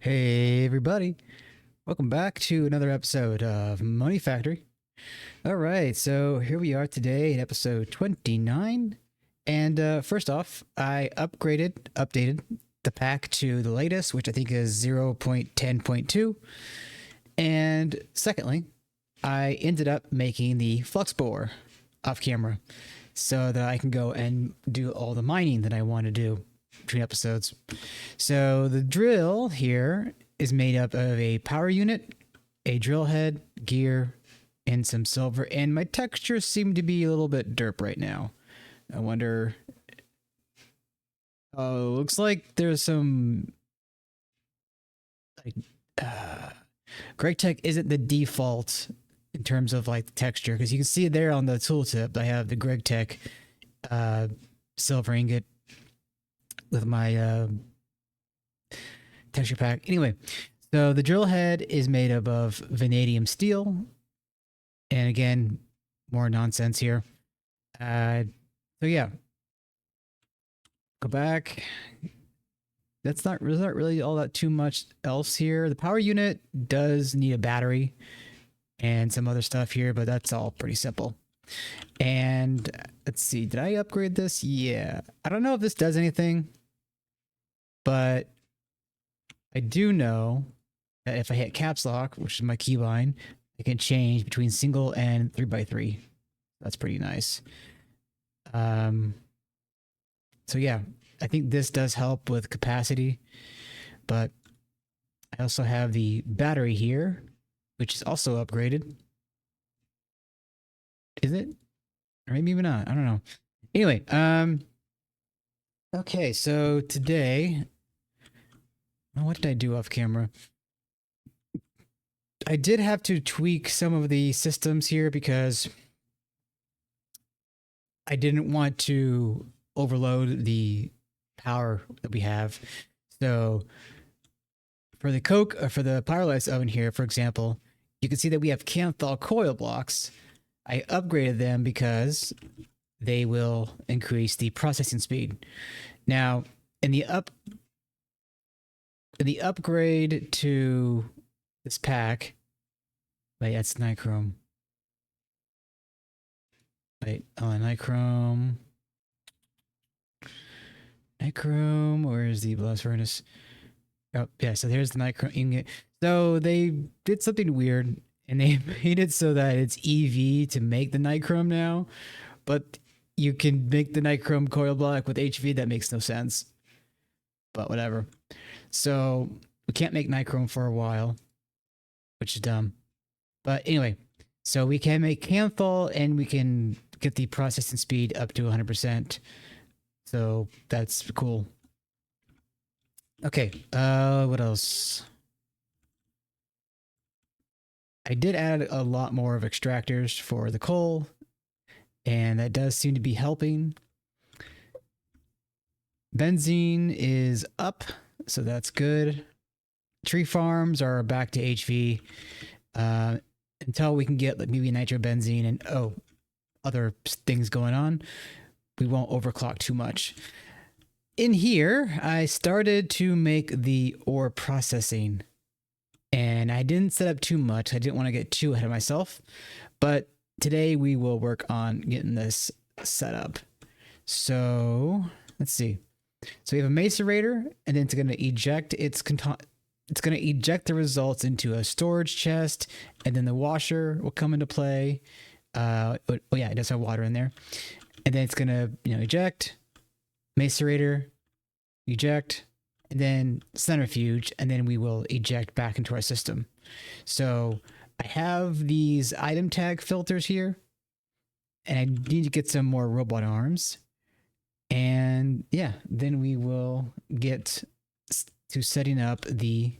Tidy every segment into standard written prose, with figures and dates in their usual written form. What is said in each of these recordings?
Hey everybody, welcome back to another episode of Monifactory. All right, so here we are today in episode 29. And first off, I updated the pack to the latest, which I think is 0.10.2. And secondly, I ended up making the flux bore off camera so that I can go and do all the mining that I want to do between episodes. So the drill here is made up of a power unit, a drill head, gear, and some silver. And my textures seem to be a little bit derp right now. I wonder. Oh, looks like there's some. GregTech isn't the default in terms of like the texture, because you can see it there on the tooltip. I have the GregTech silver ingot with my texture pack. Anyway, so the drill head is made up of vanadium steel. And again, more nonsense here. So yeah. Go back. There's not really all that too much else here. The power unit does need a battery and some other stuff here, but that's all pretty simple. And let's see, did I upgrade this? Yeah. I don't know if this does anything, but I do know that if I hit caps lock, which is my keybind, I can change between single and 3x3. That's pretty nice. So yeah, I think this does help with capacity, but I also have the battery here, which is also upgraded. Is it? Or maybe even not. I don't know. Anyway, okay, so today, what did I do off camera? I did have to tweak some of the systems here because I didn't want to overload the power that we have. So for the for the pyrolysis oven here, for example, you can see that we have Kanthal coil blocks. I upgraded them because they will increase the processing speed. Now, in the upgrade to this pack, wait, that's Nichrome. Wait, Nichrome. Nichrome, where's the blast furnace? Oh, yeah, so here's the Nichrome ingot. So they did something weird, and they made it so that it's EV to make the Nichrome now, but you can make the Nichrome coil block with HV. That makes no sense, but whatever. So we can't make Nichrome for a while, which is dumb. But anyway, so we can make Kanthal, and we can get the processing speed up to 100%. So that's cool. Okay, what else? I did add a lot more of extractors for the coal, and that does seem to be helping. Benzene is up, so that's good. Tree farms are back to HV until we can get like maybe nitrobenzene and other things going on. We won't overclock too much. In here, I started to make the ore processing, and I didn't set up too much. I didn't want to get too ahead of myself, but today we will work on getting this set up. So let's see. So we have a macerator, and then it's going to eject it's going to eject the results into a storage chest, and then the washer will come into play. Oh yeah, it does have water in there. And then it's going to, eject, macerator, eject, and then centrifuge, and then we will eject back into our system. So I have these item tag filters here, and I need to get some more robot arms. And yeah, then we will get to setting up the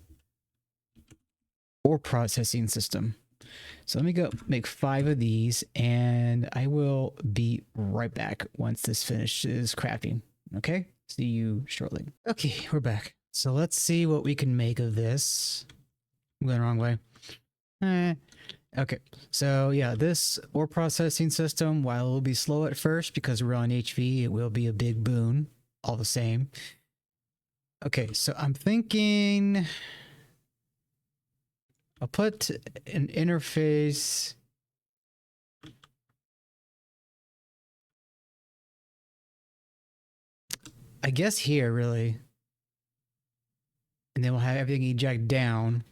ore processing system. So let me go make 5 of these, and I will be right back once this finishes crafting. Okay? See you shortly. Okay, we're back. So let's see what we can make of this. I'm going the wrong way. Okay, so yeah, this ore processing system, while it will be slow at first because we're on HV, it will be a big boon all the same. Okay, so I'm thinking I'll put an interface. I guess here, really. And then we'll have everything eject down.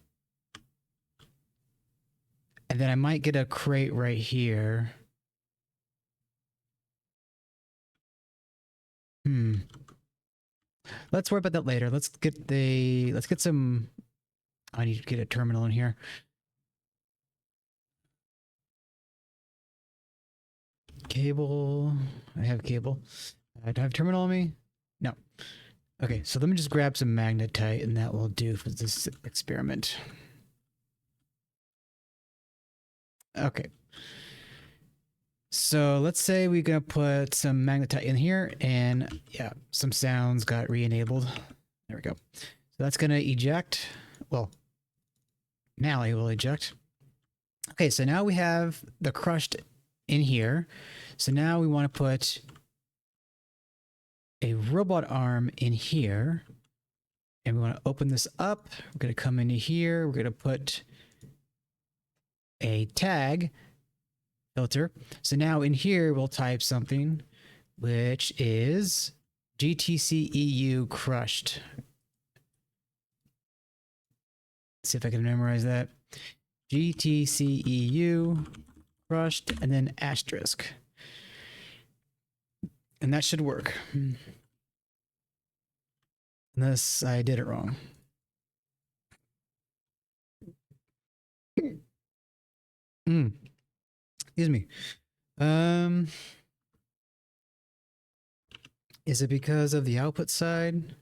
And then I might get a crate right here. Let's worry about that later. Let's get some. I need to get a terminal in here. Cable. I have cable. Do I have terminal on me? No. Okay, so let me just grab some magnetite and that will do for this experiment. Okay. So let's say we're going to put some magnetite in here and yeah, some sounds got re-enabled. There we go. So that's going to eject. Well, now it will eject. Okay, so now we have the crushed in here. So now we want to put a robot arm in here. And we want to open this up. We're going to come into here. We're going to put a tag filter. So now in here, we'll type something, which is GTCEU crushed. Let's see if I can memorize that. GTCEU crushed and then asterisk. And that should work. Unless I did it wrong. Excuse me. Is it because of the output side?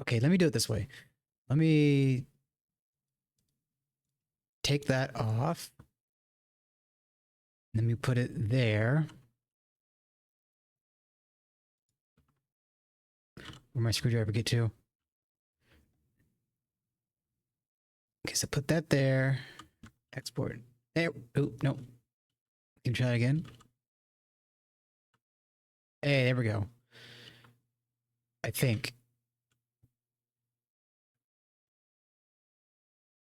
Okay, let me do it this way. Let me take that off. Let me put it there. Where my screwdriver get to? Okay, so put that there. Export. There. Oh, no. Can you try it again? Hey, there we go. I think.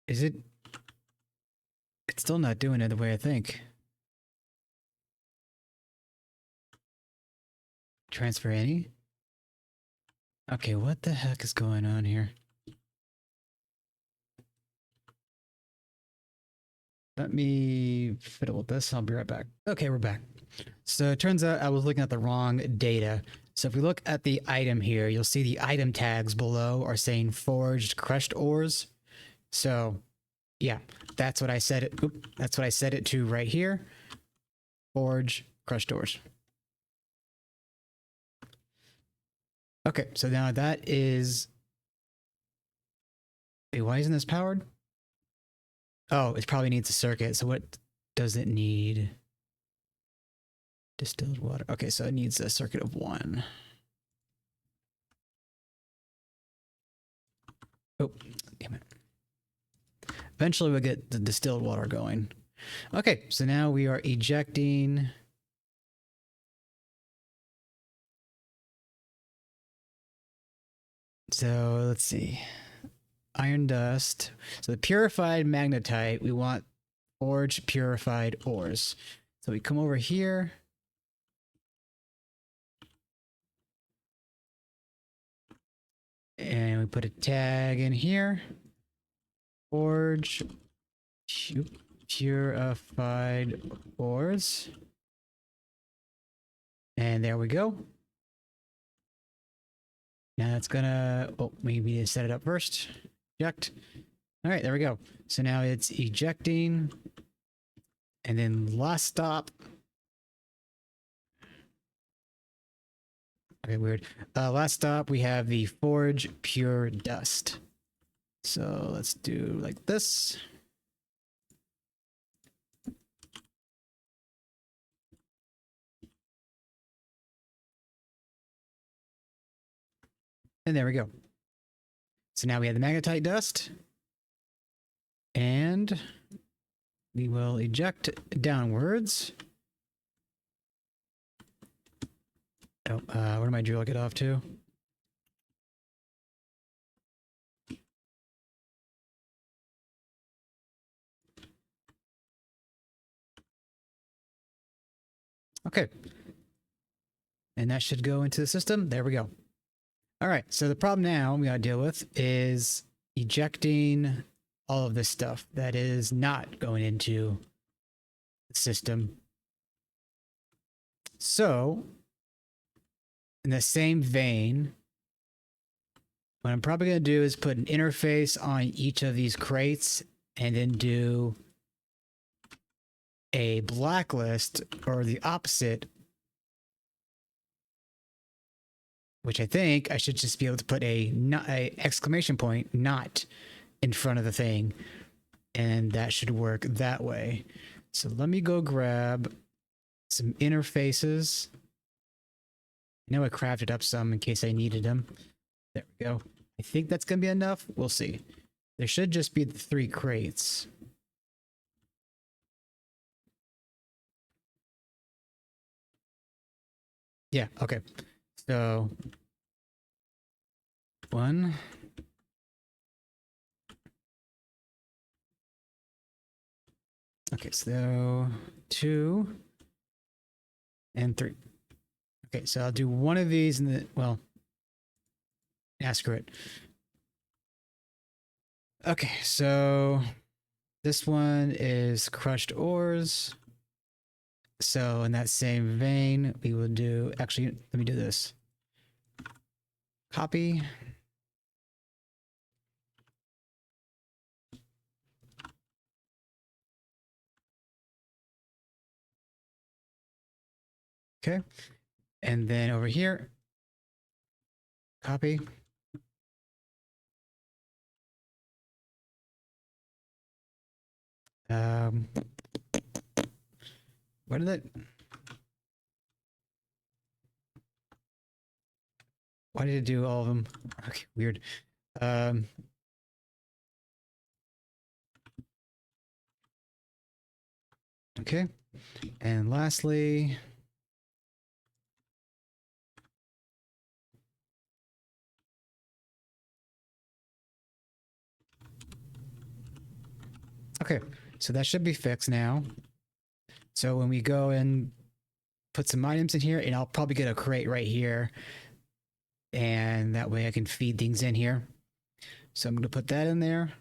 Is it? It's still not doing it the way I think. Transfer any? Okay, what the heck is going on here? Let me fiddle with this. I'll be right back. Okay, we're back. So it turns out I was looking at the wrong data. So if we look at the item here, you'll see the item tags below are saying forged crushed ores. So yeah, that's what I set it. That's what I set it to right here. Forge crushed ores. Okay, so now that is. Wait, why isn't this powered? Oh, it probably needs a circuit. So what does it need? Distilled water. Okay, so it needs a circuit of 1. Oh, damn it. Eventually we'll get the distilled water going. Okay, so now we are ejecting. So let's see. Iron dust. So the purified magnetite, we want forged purified ores. So we come over here. And we put a tag in here. Forge purified ores. And there we go. Now it's gonna, oh, maybe set it up first. Eject. All right, there we go. So now it's ejecting. And then last stop. Okay, weird. Last stop, we have the forge pure dust. So let's do like this. And there we go. So now we have the magnetite dust. And we will eject downwards. Oh, where did my drill get off to? Okay. And that should go into the system. There we go. All right. So the problem now we got to deal with is ejecting all of this stuff that is not going into the system. So in the same vein, what I'm probably going to do is put an interface on each of these crates and then do a blacklist, or the opposite, which I think I should just be able to put a exclamation point not in front of the thing, and that should work that way. So let me go grab some interfaces. I know I crafted up some in case I needed them. There we go. I think that's going to be enough. We'll see. There should just be the 3 crates. Yeah, okay. So 1. Okay, so 2 and 3. Okay, so I'll do one of these in the, well, screw it. Okay, so this one is crushed ores. So in that same vein, we will do, actually, let me do this. Copy. Okay. And then over here, copy. What did it? Why did it do all of them? Okay, weird. Okay. And lastly, okay, so that should be fixed now. So when we go and put some items in here, and I'll probably get a crate right here, and that way I can feed things in here. So I'm going to put that in there.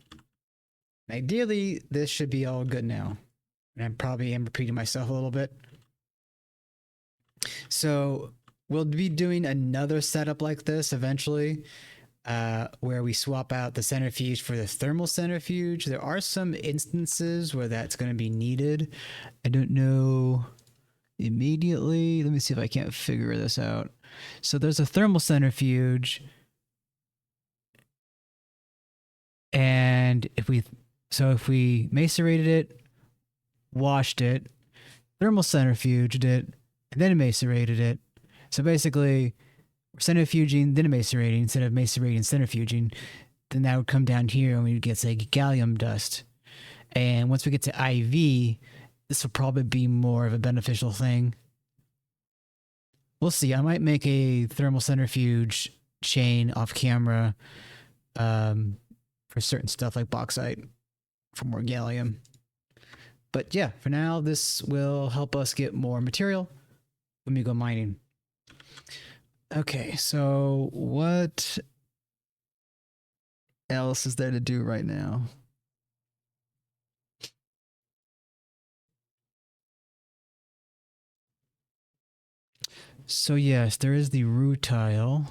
Ideally, this should be all good now. And I probably am repeating myself a little bit. So we'll be doing another setup like this eventually, where we swap out the centrifuge for the thermal centrifuge. There are some instances where that's going to be needed. I don't know immediately. Let me see if I can't figure this out. So there's a thermal centrifuge, and if we macerated it, washed it, thermal centrifuged it, and then macerated it. So basically, we're centrifuging, then macerating instead of macerating and centrifuging. Then that would come down here and we'd get, say, gallium dust. And once we get to IV, this will probably be more of a beneficial thing. We'll see. I might make a thermal centrifuge chain off camera for certain stuff like bauxite for more gallium. But yeah, for now, this will help us get more material when we go mining. Okay, so what else is there to do right now? So yes, there is the rutile.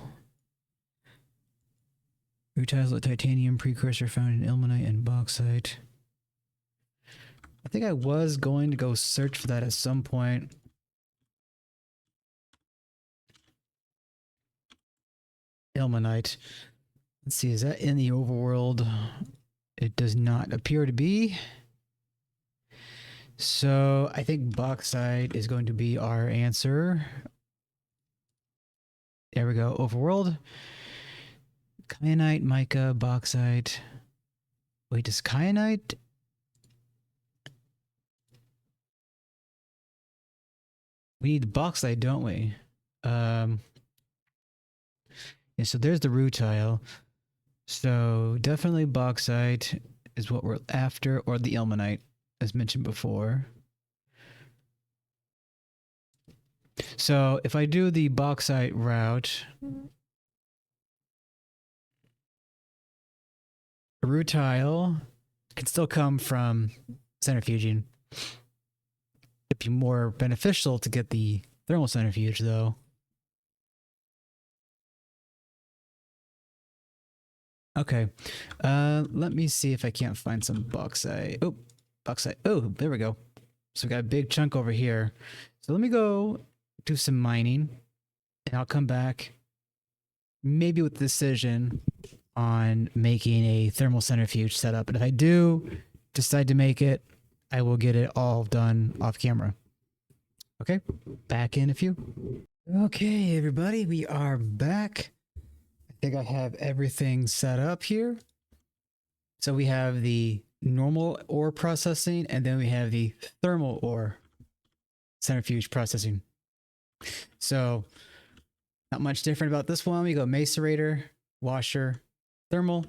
Rutile is a titanium precursor found in ilmenite and bauxite. I think I was going to go search for that at some point. Ilmenite. Let's see, is that in the overworld? It does not appear to be. So I think bauxite is going to be our answer. There we go, overworld. Kyanite, mica, bauxite. Wait, does kyanite We need bauxite, don't we? Yeah, so there's the rutile. So definitely bauxite is what we're after, or the ilmenite, as mentioned before. So if I do the bauxite route, rutile can still come from centrifuging. It'd be more beneficial to get the thermal centrifuge, though. Okay, let me see if I can't find some bauxite. Oh, bauxite. Oh, there we go. So we got a big chunk over here. So let me go do some mining, and I'll come back maybe with a decision on making a thermal centrifuge setup. And if I do decide to make it, I will get it all done off camera. Okay, back in a few. Okay, everybody, we are back. I think I have everything set up here. So we have the normal ore processing, and then we have the thermal ore centrifuge processing. So not much different about this one. We go macerator, washer, thermal,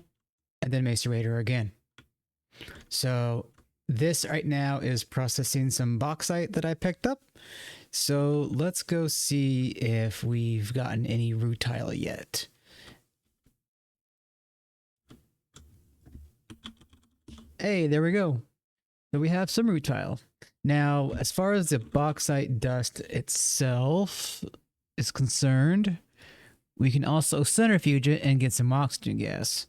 and then macerator again. So this right now is processing some bauxite that I picked up. So let's go see if we've gotten any rutile yet. Hey, there we go. So we have some rutile. Now, as far as the bauxite dust itself is concerned, we can also centrifuge it and get some oxygen gas.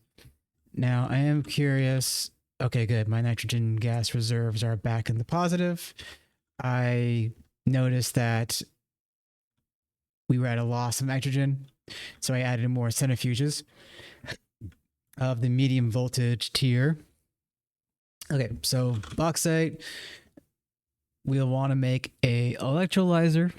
Now, I am curious. Okay, good. My nitrogen gas reserves are back in the positive. I noticed that we were at a loss of nitrogen, so I added more centrifuges of the medium voltage tier. Okay, so bauxite, we'll want to make a electrolyzer.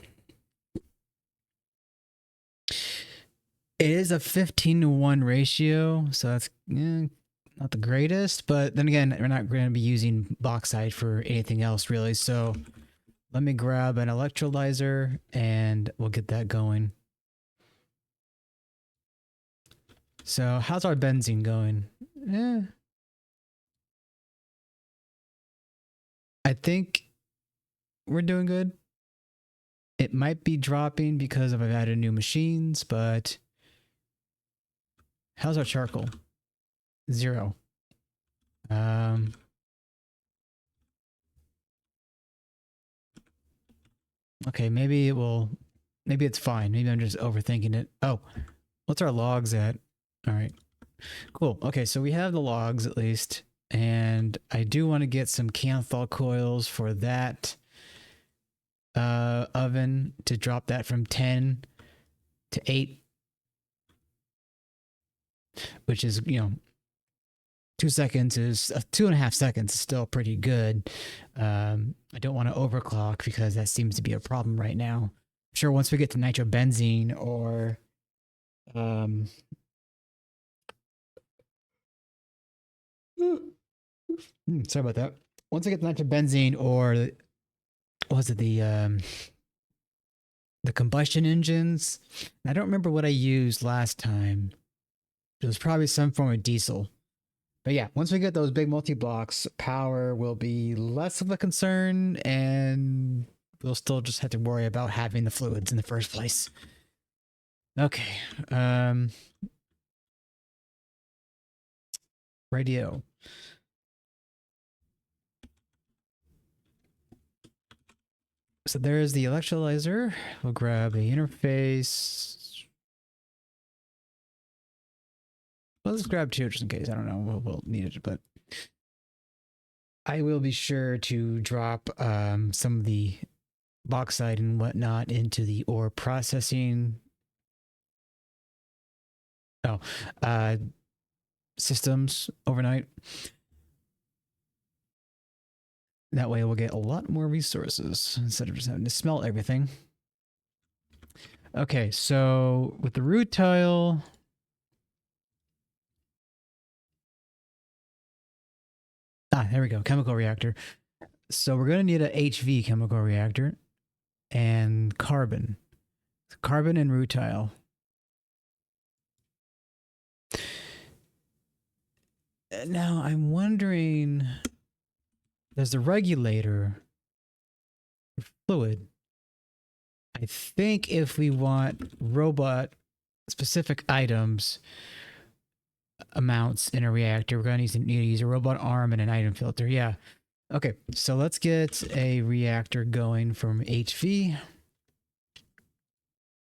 It is a 15-to-1 ratio, so that's not the greatest, but then again, we're not going to be using bauxite for anything else really, so let me grab an electrolyzer and we'll get that going. So how's our benzene going? I think we're doing good. It might be dropping because I've added new machines, but how's our charcoal? 0. Okay, maybe it's fine. Maybe I'm just overthinking it. Oh, what's our logs at? All right, cool. Okay, so we have the logs at least, and I do want to get some Kanthal coils for that oven to drop that from 10 to 8, which is, 2 seconds is 2.5 seconds is still pretty good. I don't want to overclock because that seems to be a problem right now. I'm sure once we get to nitrobenzene or sorry about that. Once I get to nitrobenzene or was it the combustion engines? I don't remember what I used last time. It was probably some form of diesel. But yeah, once we get those big multi-blocks, power will be less of a concern, and we'll still just have to worry about having the fluids in the first place. Okay. Radio. So there's the electrolyzer. We'll grab a interface. Well, let's grab 2 just in case. I don't know. We'll need it, but I will be sure to drop some of the bauxite and whatnot into the ore processing systems overnight. That way we'll get a lot more resources instead of just having to smelt everything. Okay, so with the rutile, there we go, chemical reactor. So we're going to need a HV chemical reactor. and carbon. Carbon and rutile. Now I'm wondering, there's the regulator fluid. I think if we want robot specific items amounts in a reactor, we're going to need to use a robot arm and an item filter. Yeah. Okay, so let's get a reactor going from HV.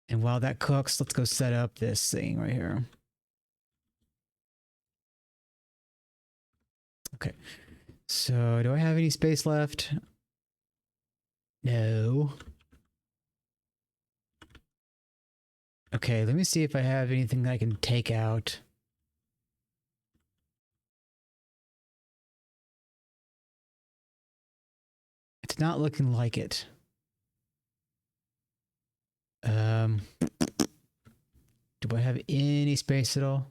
And while that cooks, let's go set up this thing right here. Okay, so do I have any space left? No. Okay, let me see if I have anything that I can take out. It's not looking like it. Do I have any space at all?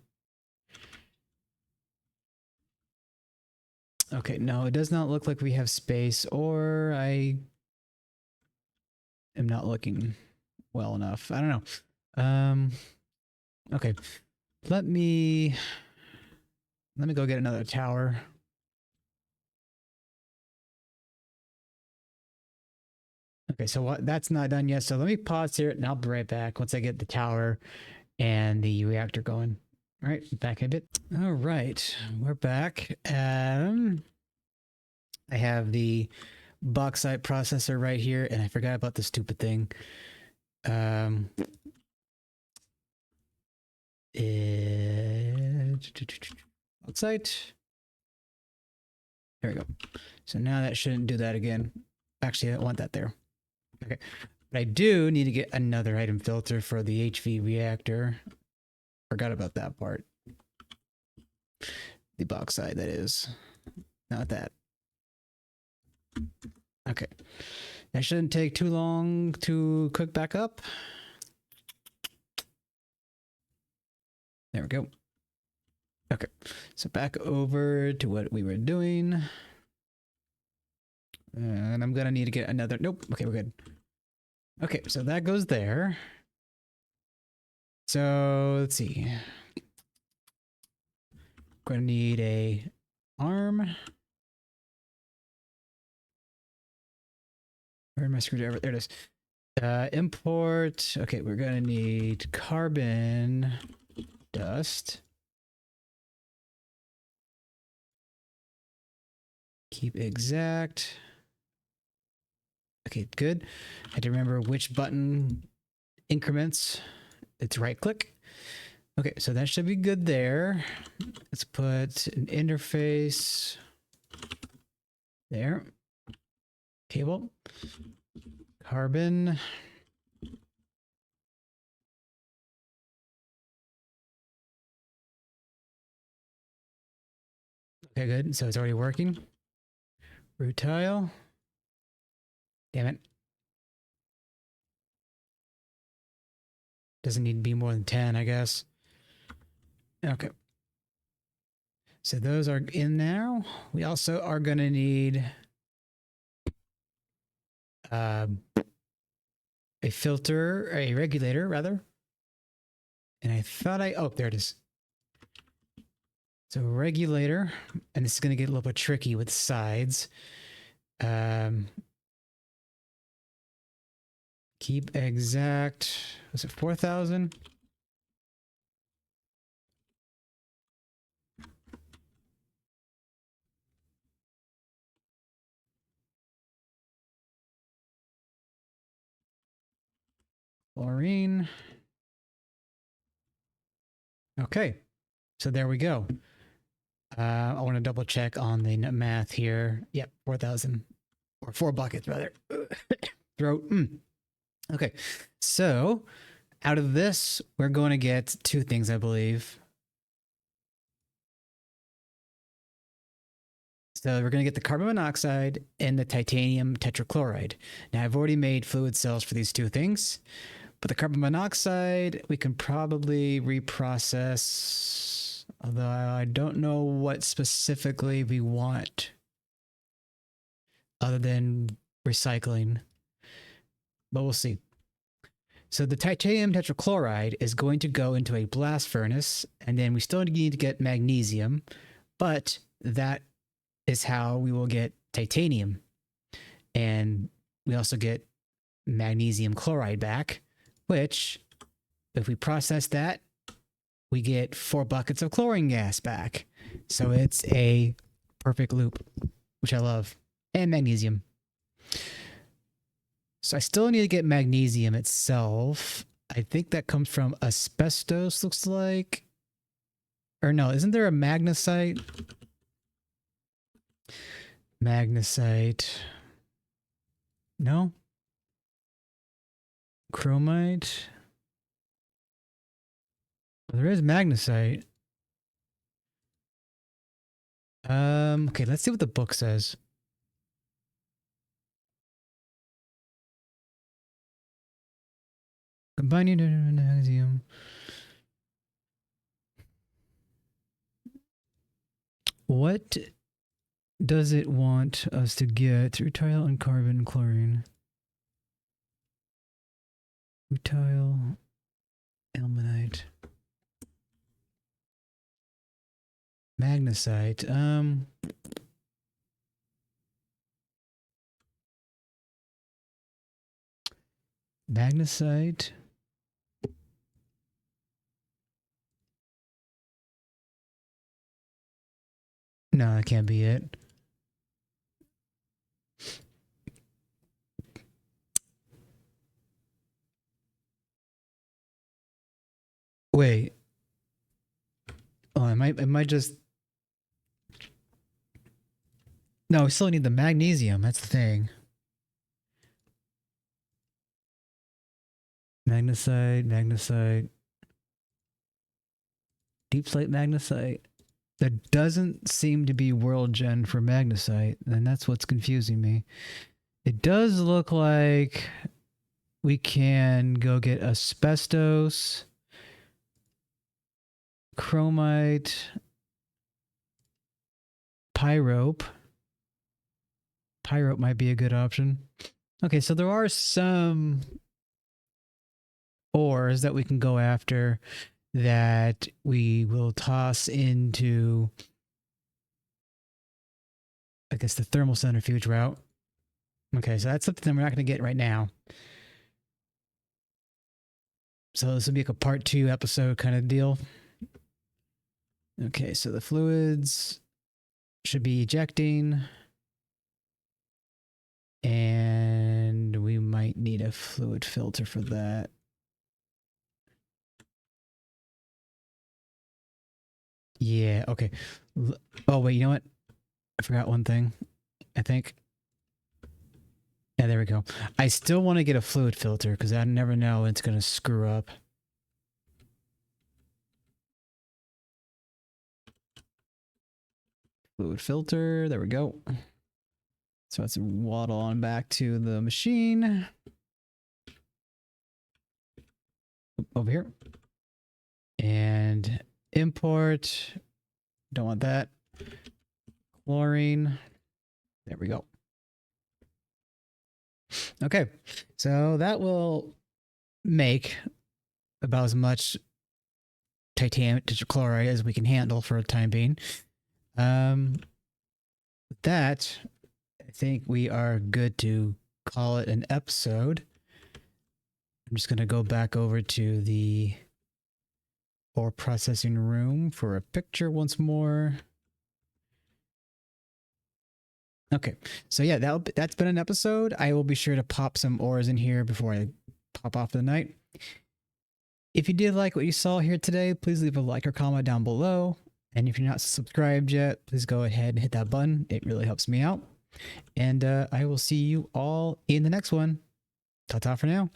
Okay, no, it does not look like we have space, or I am not looking well enough. I don't know. Okay. Let me go get another tower. Okay, so what, that's not done yet. So let me pause here and I'll be right back once I get the tower and the reactor going. All right, back a bit. All right, we're back. I have the bauxite processor right here, and I forgot about the stupid thing. Bauxite. There we go. So now that shouldn't do that again. Actually, I don't want that there. Okay. But I do need to get another item filter for the HV reactor. Forgot about that part. The bauxite, that is. Not that. Okay. That shouldn't take too long to cook back up. There we go. Okay. So back over to what we were doing. And I'm going to need to get another... Nope. Okay, we're good. Okay, so that goes there. So let's see. We're going to need a arm. Where's my screwdriver? There it is. Import. Okay, we're going to need carbon dust. Keep exact. Okay, good. I had to remember which button increments. It's right click. Okay, so that should be good there. Let's put an interface there. Cable. Carbon. Okay, good. So it's already working. Rutile. Damn it. Doesn't need to be more than 10, I guess. Okay. So those are in now. We also are going to need a filter, a regulator, rather. And I thought oh, there it is. So regulator, and this is going to get a little bit tricky with sides. Keep exact, was it 4,000? Chlorine. Okay, so there we go. I want to double check on the math here. Yep, 4,000 or 4 buckets rather. Throat. Okay, so out of this, we're going to get 2 things, I believe. So we're going to get the carbon monoxide and the titanium tetrachloride. Now I've already made fluid cells for these 2 things, but the carbon monoxide we can probably reprocess, although I don't know what specifically we want other than recycling. but we'll see. So the titanium tetrachloride is going to go into a blast furnace, and then we still need to get magnesium, but that is how we will get titanium. And we also get magnesium chloride back, which, if we process that, we get 4 buckets of chlorine gas back. So it's a perfect loop, which I love. And magnesium. So I still need to get magnesium itself. I think that comes from asbestos, looks like. Or no, isn't there a magnesite? Magnesite. No? Chromite? Well, there is magnesite. Okay, let's see what the book says. Combining magnesium. What does it want us to get? Rutile and carbon chlorine. Rutile, ilmenite. Magnesite. Magnesite. No, that can't be it. Wait. Oh, I might just. No, we still need the magnesium. That's the thing. Magnesite. Deep slate magnesite. There doesn't seem to be world gen for magnesite, and that's what's confusing me. It does look like we can go get asbestos, chromite, pyrope. Pyrope might be a good option. Okay, so there are some ores that we can go after that we will toss into, I guess, the thermal centrifuge route. Okay, so that's something we're not going to get right now. So this will be like a part 2 episode kind of deal. Okay, so the fluids should be ejecting. And we might need a fluid filter for that. Yeah, okay. Oh, wait, you know what? I forgot one thing, I think. Yeah, there we go. I still want to get a fluid filter because I never know when it's going to screw up. Fluid filter, there we go. So let's waddle on back to the machine. Over here. And import. Don't want that. Chlorine. There we go. Okay. So that will make about as much titanium tetrachloride as we can handle for the time being. With that, I think we are good to call it an episode. I'm just going to go back over to the ore processing room for a picture once more. Okay, so yeah, that's been an episode. I will be sure to pop some ores in here before I pop off for the night. If you did like what you saw here today, please leave a like or comment down below. And if you're not subscribed yet, please go ahead and hit that button. It really helps me out. And I will see you all in the next one. Ta-ta for now.